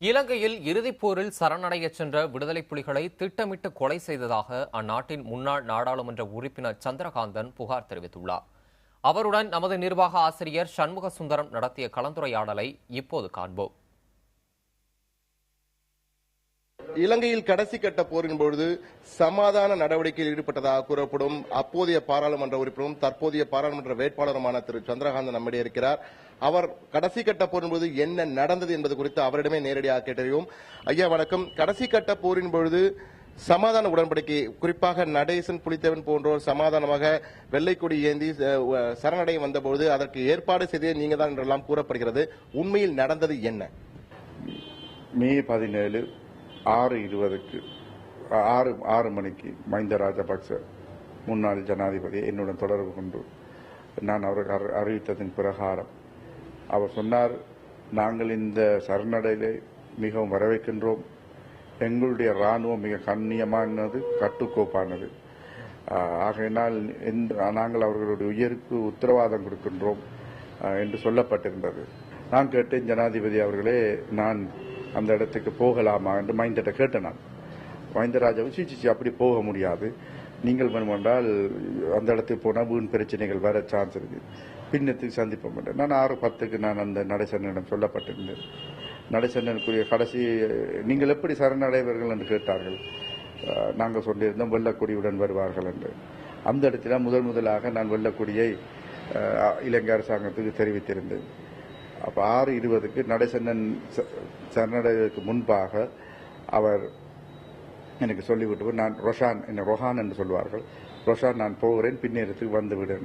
இலங்கையில் இறுதிப் போரில் சரணடையச் சென்ற விடுதலைப் புலிகளை திட்டமிட்டு கொலை செய்ததாக அந்நாட்டின் முன்னாள் நாடாளுமன்ற உறுப்பினர் சந்திரகாந்தன் புகார் தெரிவித்துள்ளார். அவருடன் நமது நிர்வாக ஆசிரியர் சண்முக சுந்தரம் நடத்திய கலந்துரையாடலை இப்போது காண்போம். இலங்கையில் கடைசி கட்ட போரின் பொழுது சமாதான நடவடிக்கையில் ஈடுபட்டதாக கூறப்படும் அப்போதைய பாராளுமன்ற உறுப்பினரும் தற்போதைய பாராளுமன்ற வேட்பாளருமான திரு சந்திரகாந்தன் நம்மிடையே இருக்கிறார். அவர் கடைசி கட்ட போரின் பொழுது என்ன நடந்தது என்பது குறித்து அவரிடமே நேரடியாக கேட்டறிவோம். ஐயா வணக்கம். கடைசி கட்ட போரின் பொழுது சமாதான உடன்படிக்கை, குறிப்பாக நடேசன், புலித்தேவன் போன்றோர் சமாதானமாக வெள்ளைக்கொடி ஏந்தி சரணடைய வந்தபோது அதற்கு ஏற்பாடு செய்தே நீங்க தான் என்றெல்லாம் கூறப்படுகிறது. உண்மையில் நடந்தது என்ன? மே 17 6:20 6 மணிக்கு மஹிந்த ராஜபக்ச முன்னாள் ஜனாதிபதி என்னுடன் தொடர்பு கொண்டு நான் அவருக்கு அறிவித்ததன் பிரகாரம் அவர் சொன்னார், நாங்கள் இந்த சரணடையை மிகவும் வரவேற்கின்றோம். எங்களுடைய ராணுவம் மிக கண்ணியமானது, கட்டுக்கோப்பானது. ஆகையினால் நாங்கள் அவர்களுடைய உயிருக்கு உத்தரவாதம் கொடுக்கின்றோம் என்று சொல்லப்பட்டிருந்தது. நான் கேட்டேன், ஜனாதிபதி அவர்களே, நான் அந்த இடத்துக்கு போகலாமா என்று மஹிந்திட்ட கேட்டேன். நான் மஹிந்த ராஜாவை அப்படி போக முடியாது, நீங்கள் வேணுமென்றால் அந்த இடத்துக்கு போனால் வீண் பிரச்சனைகள் வர சான்ஸ் இருக்கு, பின்னத்துக்கு சந்திப்போம். நான் 6:10 நான் அந்த நடேசனிடம் சொல்லப்பட்டிருந்தேன். நடேசனுக்குரிய கடைசி நீங்கள் எப்படி சரணடைவர்கள் என்று கேட்டார்கள். நாங்கள் சொல்லியிருந்தோம் வெள்ளக்கொடியுடன் வருவார்கள் என்று. அந்த இடத்துல முதலாக நான் வெள்ளக்கொடியை இலங்கை அரசாங்கத்துக்கு தெரிவித்திருந்தேன். அப்போ 6:20 நடேசன் சரணடைவதற்கு முன்பாக அவர் எனக்கு சொல்லிவிட்டு, நான் ரொஹான் என்று சொல்வார்கள், ரொஷான் நான் போகிறேன், பின்னேறத்துக்கு வந்து விடு.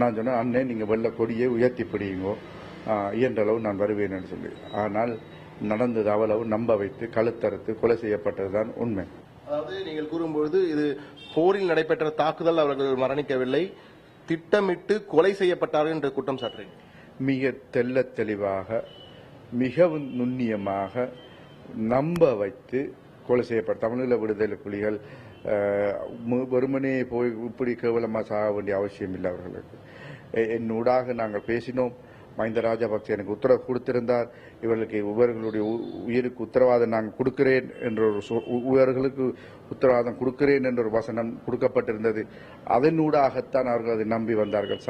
நான் சொன்னேன், அண்ணே நீங்கள் வெள்ள கொடியை உயர்த்தி பிடிங்கோ, இயன்றளவு நான் வருவேன் என்று சொல்லி. ஆனால் நடந்தது அவ்வளவு நம்ப வைத்து கழுத்தறுத்து கொலை செய்யப்பட்டதுதான் உண்மை. அதாவது நீங்கள் கூறும்பொழுது இது போரில் நடைபெற்ற தாக்குதல், அவர்கள் மரணிக்கவில்லை, திட்டமிட்டு கொலை செய்யப்பட்டார்கள் என்று குற்றம் சாட்டுறேன். மிக தெல்ல தெளிவாக, மிகவும் நுண்ணியமாக நம்ப வைத்து கொலை செய்யப்பட்ட தமிழீழ விடுதலை புலிகள் வெறுமனே போய் இப்படி கேவலமாக சாக வேண்டிய அவசியம் இல்லை அவர்களுக்கு. என்னூடாக நாங்கள் பேசினோம். மஹிந்த ராஜபக்சே எனக்கு உத்தரவு கொடுத்திருந்தார், இவர்களுடைய உயிருக்கு உத்தரவாதம் நான் கொடுக்கிறேன் என்ற இவர்களுக்கு உத்தரவாதம் கொடுக்கிறேன் என்ற ஒரு வசனம் கொடுக்கப்பட்டிருந்தது. அதனூடாகத்தான் அவர்கள் அதை நம்பி வந்தார்கள்.